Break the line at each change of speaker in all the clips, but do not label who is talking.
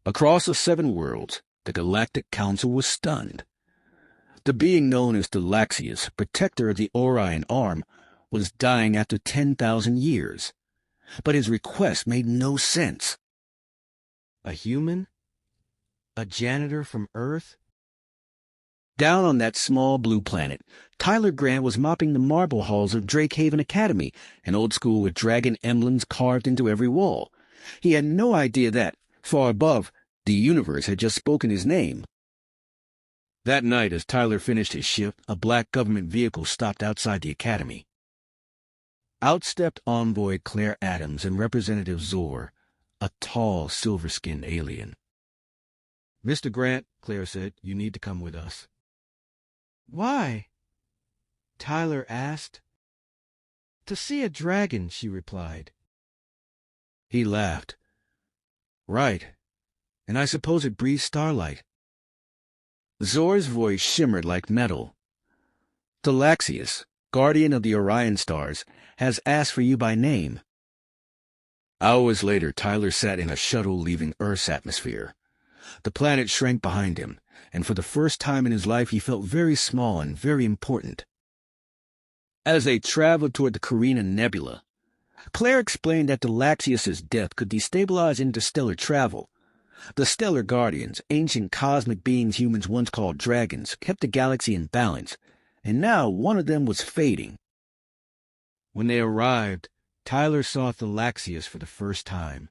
Across the 7 worlds, the Galactic Council was stunned. The being known as Dystopian, protector of the Orion Arm, was dying after 10,000 years. But his request made no sense. A human? A janitor from Earth? Down on that small blue planet, Tyler Grant was mopping the marble halls of Drakehaven Academy, an old school with dragon emblems carved into every wall. He had no idea that, far above, the universe had just spoken his name. That night, as Tyler finished his shift, a black government vehicle stopped outside the academy. Out stepped Envoy Claire Adams and Representative Zor, a tall, silver-skinned alien. "Mr. Grant," Claire said, "you need to come with us." "Why?" Tyler asked. "To see a dragon," she replied. He laughed. "Right. And I suppose it breathes starlight." Zor's voice shimmered like metal. "Dystopian, guardian of the Orion stars, has asked for you by name." Hours later, Tyler sat in a shuttle leaving Earth's atmosphere. The planet shrank behind him, and for the first time in his life he felt very small and very important. As they traveled toward the Carina Nebula, Claire explained that Dystopian's death could destabilize interstellar travel. The Stellar Guardians, ancient cosmic beings humans once called dragons, kept the galaxy in balance, and now one of them was fading. When they arrived, Tyler saw Dystopian for the first time.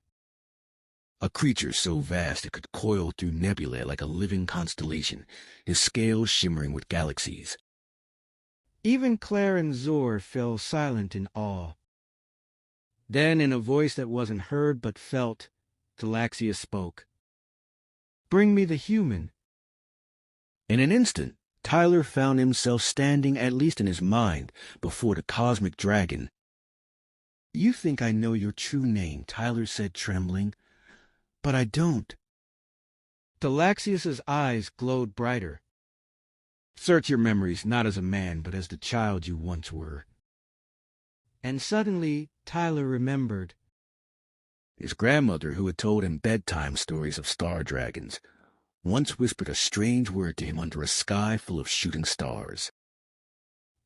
A creature so vast it could coil through nebulae like a living constellation, his scales shimmering with galaxies. Even Claire and Zor fell silent in awe. Then, in a voice that wasn't heard but felt, Dystopian spoke. "Bring me the human." In an instant, Tyler found himself standing, at least in his mind, before the cosmic dragon. "You think I know your true name," Tyler said, trembling. "But I don't." Dystopian's eyes glowed brighter. "Search your memories not as a man, but as the child you once were." And suddenly, Tyler remembered. His grandmother, who had told him bedtime stories of star dragons, once whispered a strange word to him under a sky full of shooting stars.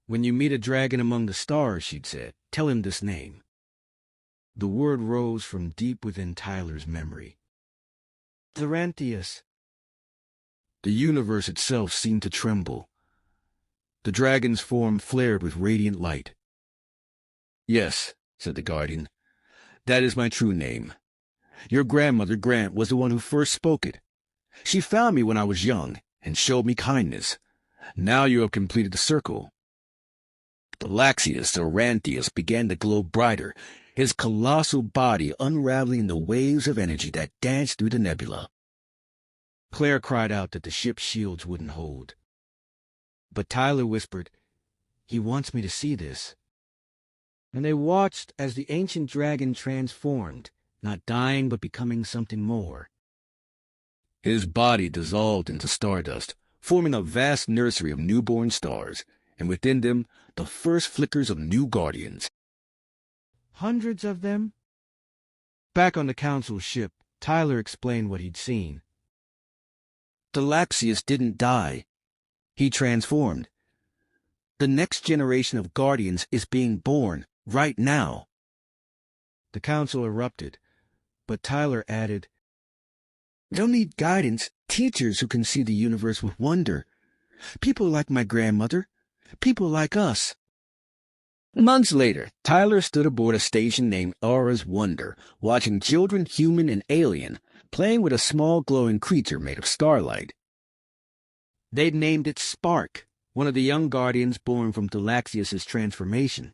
"When you meet a dragon among the stars," she'd said, "tell him this name." The word rose from deep within Tyler's memory. Dystopian. The universe itself seemed to tremble. The dragon's form flared with radiant light. "Yes," said the Guardian, "that is my true name. Your grandmother, Grant, was the one who first spoke it. She found me when I was young and showed me kindness. Now you have completed the circle." Dystopian began to glow brighter, his colossal body unraveling in the waves of energy that danced through the nebula. Claire cried out that the ship's shields wouldn't hold. But Tyler whispered, "He wants me to see this." And they watched as the ancient dragon transformed, not dying but becoming something more. His body dissolved into stardust, forming a vast nursery of newborn stars, and within them the first flickers of new guardians. Hundreds of them? Back on the council ship, Tyler explained what he'd seen. Dystopian didn't die. He transformed. The next generation of guardians is being born right now. The council erupted, but Tyler added, "They'll need guidance, teachers who can see the universe with wonder. People like my grandmother, people like us." Months later, Tyler stood aboard a station named Aura's Wonder, watching children, human and alien, playing with a small glowing creature made of starlight. They'd named it Spark, one of the young guardians born from Dystopian's transformation.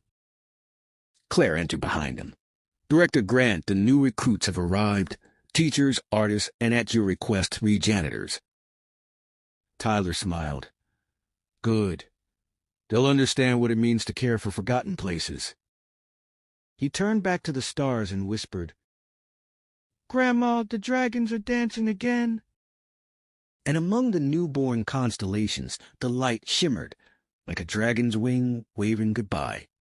Claire entered behind him. "Director Grant, the new recruits have arrived. Teachers, artists, and at your request, 3 janitors." Tyler smiled. "Good. They'll understand what it means to care for forgotten places." He turned back to the stars and whispered, "Grandma, the dragons are dancing again." And among the newborn constellations, the light shimmered, like a dragon's wing waving goodbye.